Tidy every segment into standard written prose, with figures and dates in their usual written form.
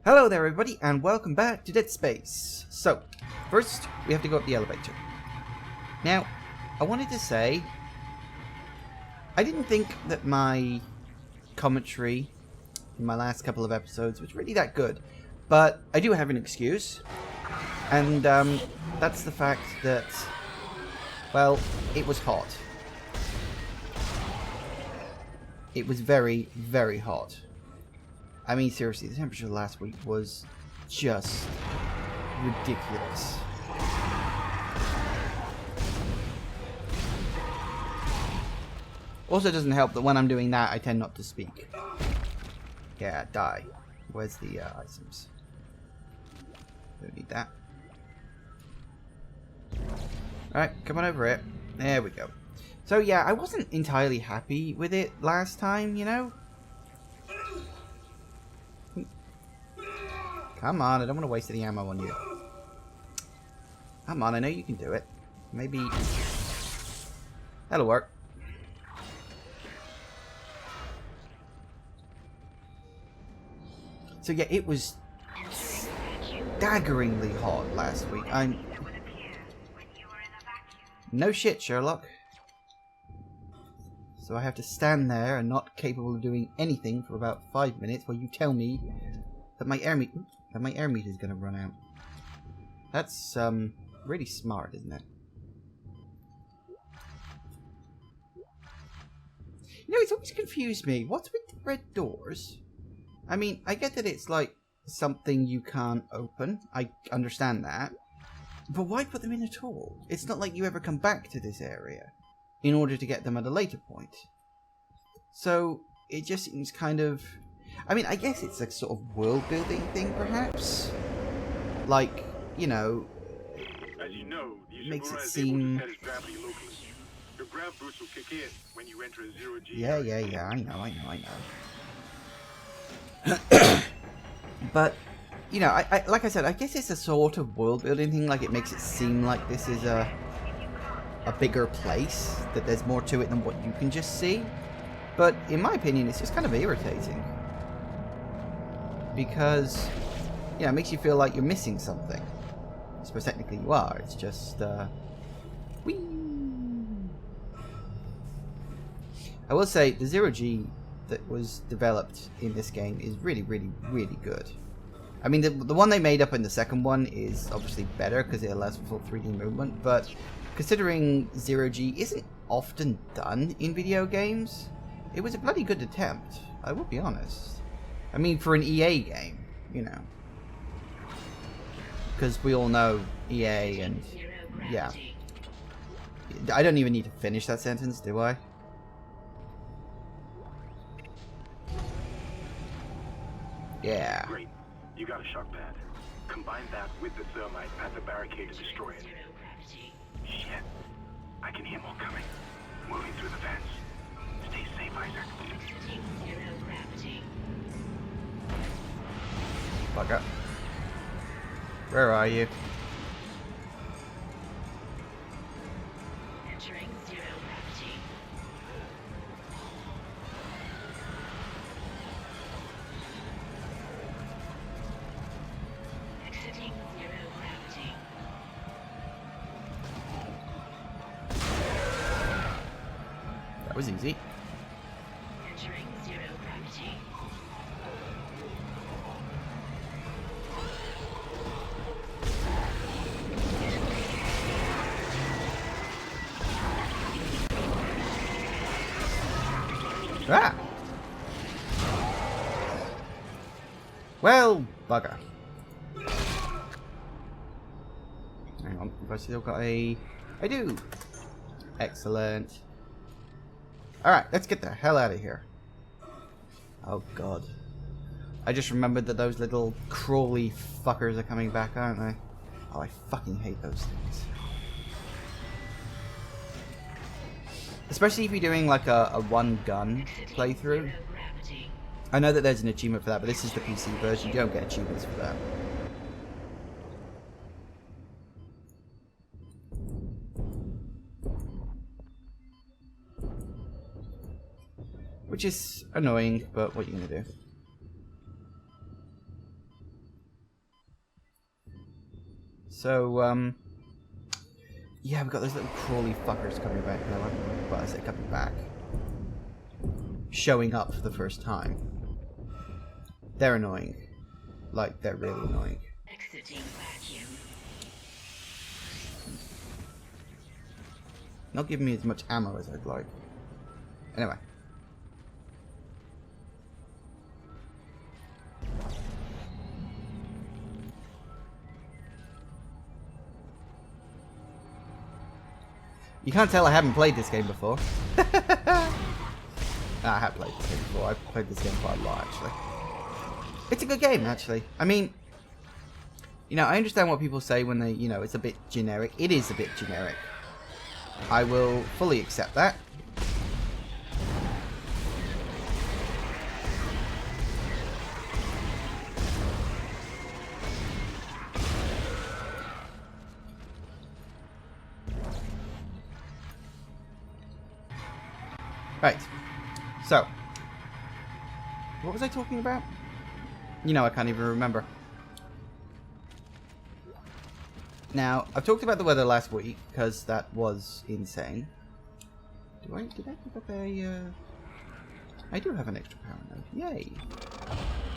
Hello there everybody and welcome back to Dead Space. So, first we have to go up the elevator. Now, I wanted to say, I didn't think that my commentary in my last couple of episodes was really that good. But I do have an excuse. And that's the fact that, well, it was hot. It was very, very hot. I mean, seriously, the temperature last week was just ridiculous. Also, it doesn't help that when I'm doing that, I tend not to speak. Yeah, die. Where's the items? Don't need that. Alright, come on over here. There we go. So, yeah, I wasn't entirely happy with it last time, you know? Come on, I don't want to waste any ammo on you. Come on, I know you can do it. Maybe that'll work. So yeah, it was staggeringly hot last week. No shit, Sherlock. So I have to stand there and not capable of doing anything for about 5 minutes while you tell me that my air meter is going to run out. That's really smart, isn't it? You know, it's always confused me. What's with the red doors? I mean, I get that it's like something you can't open. I understand that. But why put them in at all? It's not like you ever come back to this area in order to get them at a later point. So it just seems kind of... I mean, I guess it's a sort of world-building thing, perhaps. Like, you know, as you know, the makes it Ishimura is seem... able to set his gravity locally. Your grav boost will kick in when you enter a zero-G. Yeah, I know. But, you know, I like I said, I guess it's a sort of world-building thing. Like, it makes it seem like this is a bigger place, that there's more to it than what you can just see. But, in my opinion, it's just kind of irritating. Because, you know, it makes you feel like you're missing something. I suppose technically you are. It's just, whee! I will say, the zero-G that was developed in this game is really, really, really good. I mean, the one they made up in the second one is obviously better because it allows for full 3D movement, but considering zero-G isn't often done in video games, it was a bloody good attempt, I will be honest. I mean, for an EA game, you know. Because we all know EA and... yeah. I don't even need to finish that sentence, do I? Yeah. Great. You got a shock pad. Combine that with the thermite at the barricade to destroy it. Shit. I can hear more coming. Moving through the vents. Stay safe, Isaac. Fuck up. Where are you? Entering zero gravity. Exiting zero gravity. That was easy. Entering zero gravity. Ah! Well, bugger. Hang on, have I still got a... I do! Excellent. Alright, let's get the hell out of here. Oh god. I just remembered that those little crawly fuckers are coming back, aren't they? Oh, I fucking hate those things. Especially if you're doing like a one-gun playthrough. I know that there's an achievement for that, but this is the PC version. You don't get achievements for that. Which is annoying, but what are you gonna do? So, yeah, we've got those little crawly fuckers coming back now. Well, I say coming back. Showing up for the first time. They're annoying. Like, they're really annoying. Exiting vacuum. Not giving me as much ammo as I'd like. Anyway. You can't tell I haven't played this game before. I have played this game before. I've played this game quite a lot, actually. It's a good game, actually. I mean, you know, I understand what people say when they, you know, it's a bit generic. It is a bit generic. I will fully accept that. Right. So, what was I talking about? You know, I can't even remember. Now, I've talked about the weather last week, because that was insane. Did I pick up a, I do have an extra power node. Yay!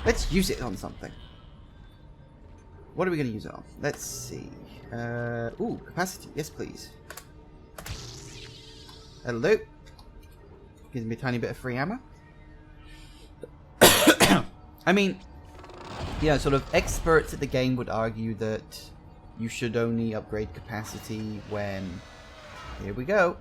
Let's use it on something. What are we going to use it on? Let's see. Ooh, capacity. Yes, please. Hello. Gives me a tiny bit of free ammo. I mean, yeah, sort of experts at the game would argue that you should only upgrade capacity when... Here we go.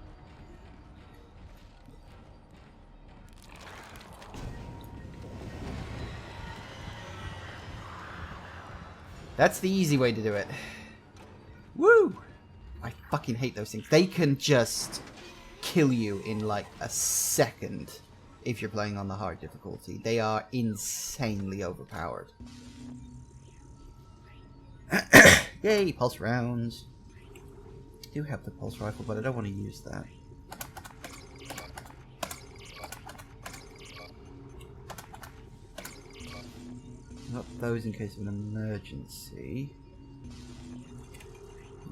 That's the easy way to do it. Woo! I fucking hate those things. They can just kill you in like a second if you're playing on the hard difficulty. They are insanely overpowered. Yay, pulse rounds. I do have the pulse rifle, but I don't want to use that. Not those in case of an emergency.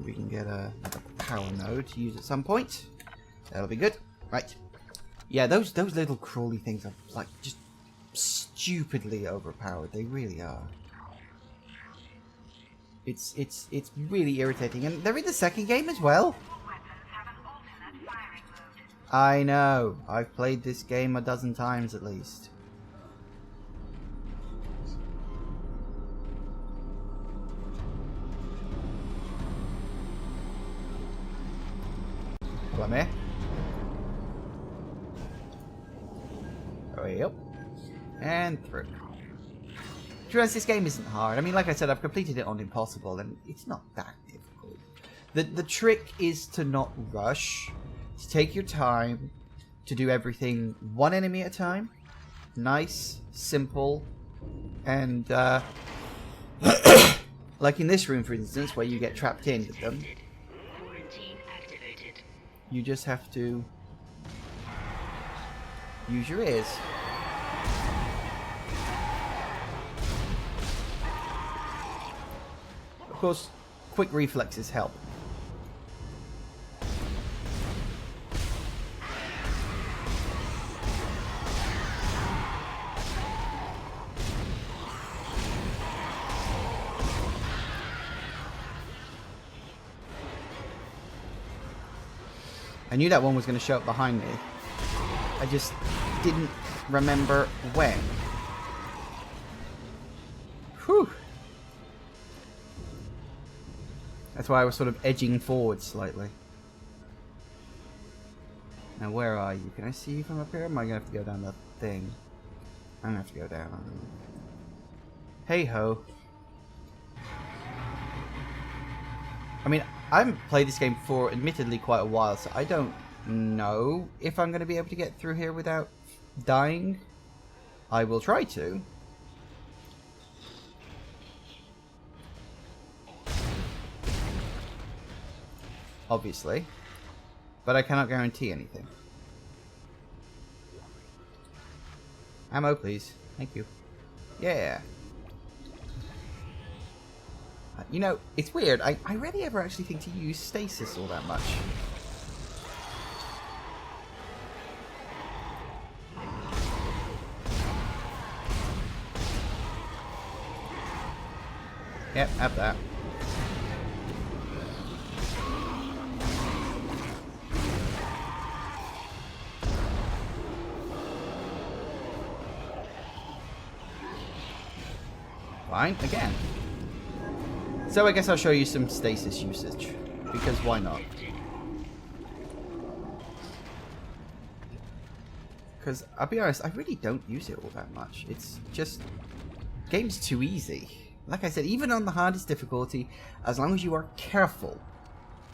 We can get a power node to use at some point. That'll be good. Right. Yeah, those little crawly things are like just stupidly overpowered. They really are. It's really irritating, and they're in the second game as well. I know. I've played this game a dozen times at least. Come here. Yep. And through. To be honest, this game isn't hard. I mean, like I said, I've completed it on Impossible, and it's not that difficult. The trick is to not rush, to take your time, to do everything one enemy at a time. Nice, simple, and like in this room, for instance, where you get trapped in with them. Quarantine activated. You just have to use your ears. Of course, quick reflexes help. I knew that one was going to show up behind me. I just didn't remember when. Whew. That's why I was sort of edging forward slightly. Now where are you? Can I see you from up here? Am I going to have to go down the thing? I'm going to have to go down. Hey ho. I mean, I haven't played this game for admittedly quite a while, so I don't know if I'm going to be able to get through here without dying. I will try to. Obviously. But I cannot guarantee anything. Ammo, please. Thank you. Yeah. You know, it's weird. I rarely ever actually think to use stasis all that much. Yep, have that. Fine, again. So I guess I'll show you some stasis usage, because why not? Because I'll be honest, I really don't use it all that much. It's just, game's too easy. Like I said, even on the hardest difficulty, as long as you are careful,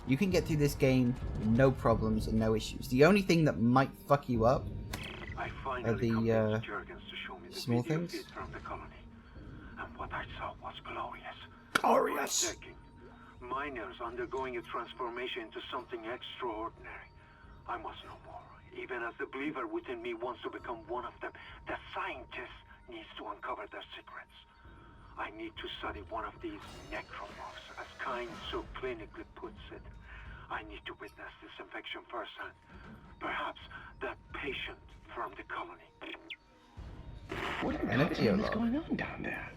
you can get through this game no problems and no issues. The only thing that might fuck you up are the small things. And what I saw was glorious. Glorious! Miners undergoing a transformation into something extraordinary. I must know more. Even as the believer within me wants to become one of them, the scientist needs to uncover their secrets. I need to study one of these necromorphs, as Kind so clinically puts it. I need to witness this infection firsthand. Perhaps that patient from the colony. What And a video is log. going on down there?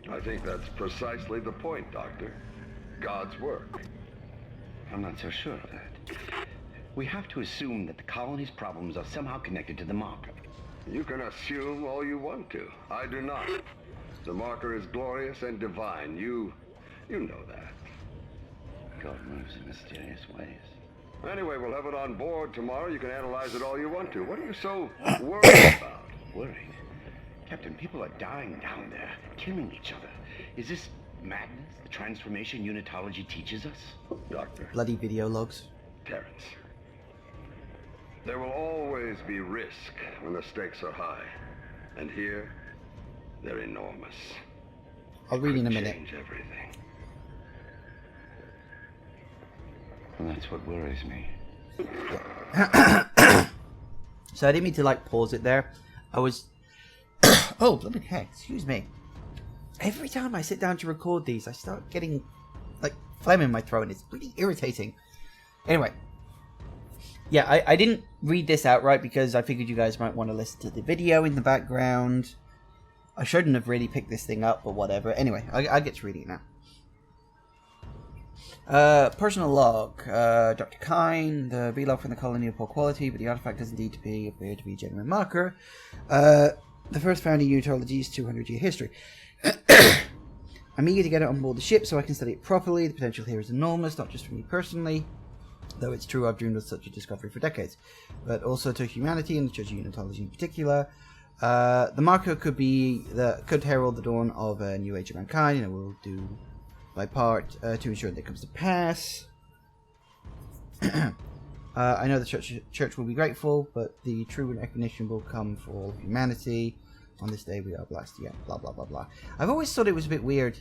I think that's precisely the point, Doctor. God's work. I'm not so sure of that. We have to assume that the colony's problems are somehow connected to the marker. You can assume all you want to. I do not. The marker is glorious and divine. You know that. God moves in mysterious ways. Anyway, we'll have it on board tomorrow. You can analyze it all you want to. What are you so worried about? Worried? Captain, people are dying down there, killing each other. Is this madness the transformation unitology teaches us? Doctor, Bloody video logs. Terrence. There will always be risk when the stakes are high. And here, they're enormous. I'll read in a Could minute. change everything. Well, that's what worries me. So I didn't mean to like pause it there. I was oh blooming heck, excuse me. Every time I sit down to record these I start getting like phlegm in my throat and it's really irritating. Anyway. Yeah, I didn't read this outright because I figured you guys might want to listen to the video in the background. I shouldn't have really picked this thing up, but whatever. Anyway, I'll get to reading it now. Personal log. Dr. Kine, the vlog from the colony of poor quality, but the artifact does indeed appear to be a genuine marker. The first found in Unitology's 200-year history. I'm eager to get it on board the ship so I can study it properly. The potential here is enormous, not just for me personally, though it's true I've dreamed of such a discovery for decades, but also to humanity and the Church of Unitology in particular. The marker could herald the dawn of a new age of mankind, and I will do my part to ensure that it comes to pass. I know the church will be grateful, but the true recognition will come for all of humanity. On this day we are blessed. Yeah, blah blah blah blah. I've always thought it was a bit weird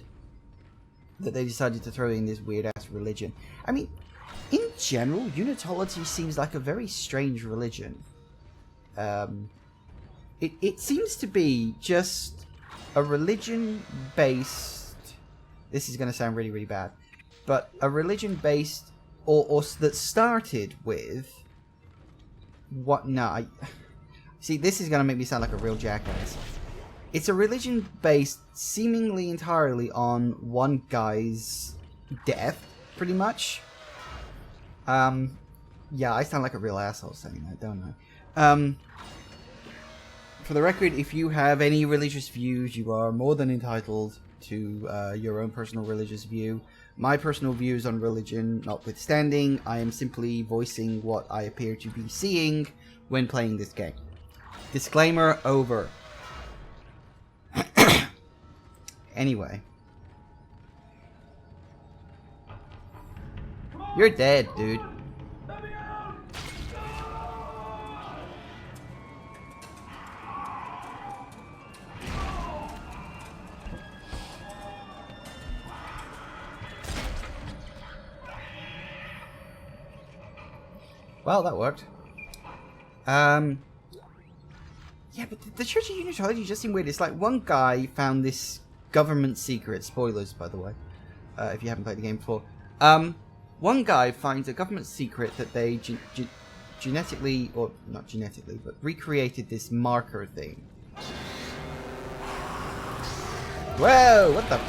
that they decided to throw in this weird ass religion. I mean, in general, Unitology seems like a very strange religion. It seems to be just a religion based. This is going to sound really, really bad, but a religion based, or that started with what? No, see, this is going to make me sound like a real jackass. It's a religion based seemingly entirely on one guy's death, pretty much. Yeah, I sound like a real asshole saying that, don't I? For the record, if you have any religious views, you are more than entitled to your own personal religious view. My personal views on religion notwithstanding, I am simply voicing what I appear to be seeing when playing this game. Disclaimer over. Anyway. You're dead, dude. Well, that worked. Yeah, but the Church of Unitology just seemed weird. It's like one guy found this government secret, spoilers by the way, if you haven't played the game before. One guy finds a government secret that they genetically, or not genetically, but recreated this marker thing. Whoa, what the...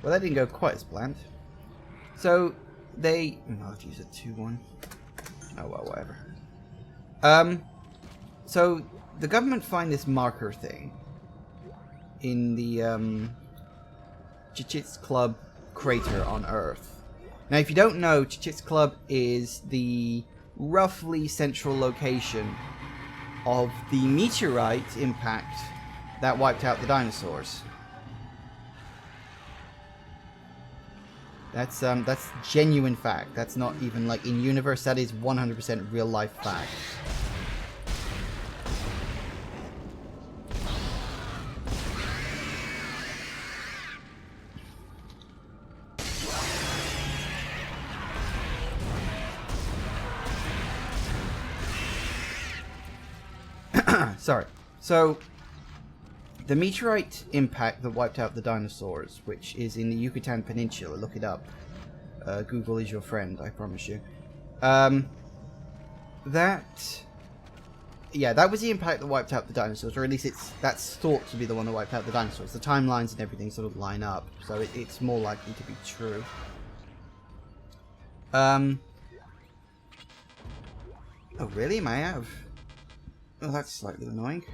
Well, that didn't go quite as planned. So, they... I'll have to use a 2-1. Oh, well, whatever. So, the government find this marker thing in the, Chichit's Club crater on Earth. Now, if you don't know, Chichit's Club is the roughly central location of the meteorite impact that wiped out the dinosaurs. That's genuine fact. That's not even like in universe. That is 100% real life fact. Sorry. So, the meteorite impact that wiped out the dinosaurs, which is in the Yucatan Peninsula, look it up. Google is your friend, I promise you. That was the impact that wiped out the dinosaurs, or at least that's thought to be the one that wiped out the dinosaurs. The timelines and everything sort of line up, so it's more likely to be true. Oh, really? Am I out of... Oh, that's slightly annoying.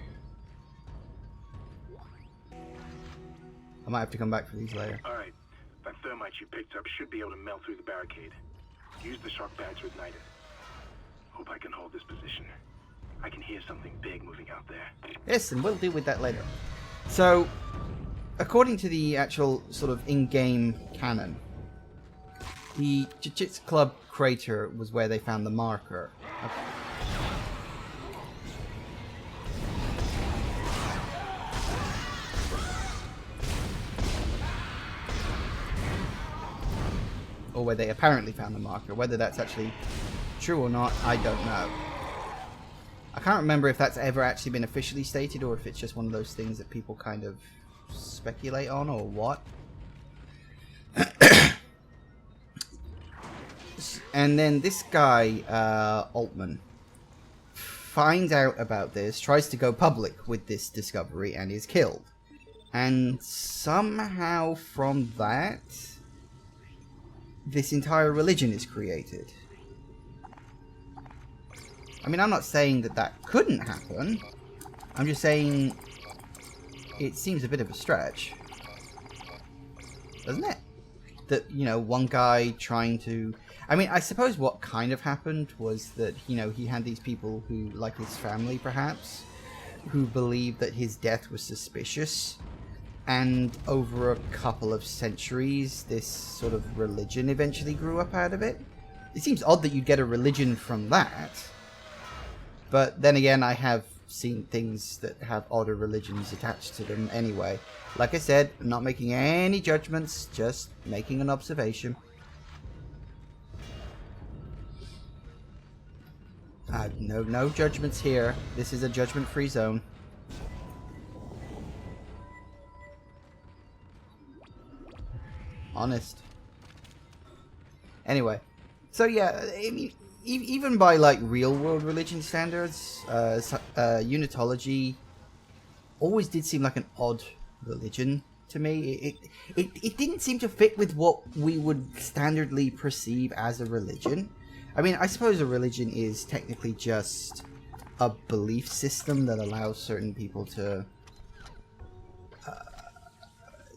I might have to come back for these later. Alright, that thermite you picked up should be able to melt through the barricade. Use the shock pad to ignite it. Hope I can hold this position. I can hear something big moving out there. Yes, and we'll deal with that later. So, according to the actual sort of in-game canon, the Chichit's Club crater was where they found the marker. Or where they apparently found the marker. Whether that's actually true or not, I don't know. I can't remember if that's ever actually been officially stated or if it's just one of those things that people kind of speculate on or what. And then this guy, Oymon, finds out about this, tries to go public with this discovery, and is killed. And somehow from that, this entire religion is created. I mean, I'm not saying that that couldn't happen. I'm just saying it seems a bit of a stretch. Doesn't it? That, you know, one guy trying to... I mean, I suppose what kind of happened was that, you know, he had these people who, like his family perhaps, who believed that his death was suspicious. And over a couple of centuries, this sort of religion eventually grew up out of it. It seems odd that you'd get a religion from that. But then again, I have seen things that have odder religions attached to them anyway. Like I said, I'm not making any judgments, just making an observation. No judgments here. This is a judgment-free zone. Honest. Anyway, so yeah, I mean, even by like real-world religion standards, Unitology always did seem like an odd religion to me. It didn't seem to fit with what we would standardly perceive as a religion. I mean, I suppose a religion is technically just a belief system that allows certain people to,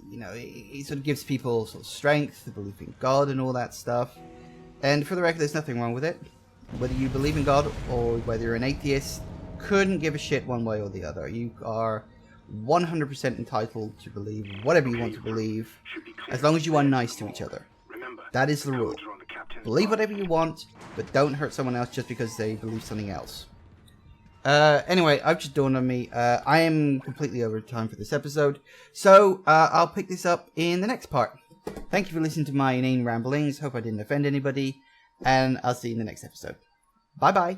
you know, it sort of gives people sort of strength, the belief in God and all that stuff. And for the record, there's nothing wrong with it. Whether you believe in God or whether you're an atheist, couldn't give a shit one way or the other. You are 100% entitled to believe whatever you want to believe, as long as you are nice to each other. That is the rule. Believe whatever you want, but don't hurt someone else just because they believe something else. Anyway, I've just dawned on me. I am completely over time for this episode, so I'll pick this up in the next part. Thank you for listening to my inane ramblings. Hope I didn't offend anybody, and I'll see you in the next episode. Bye-bye.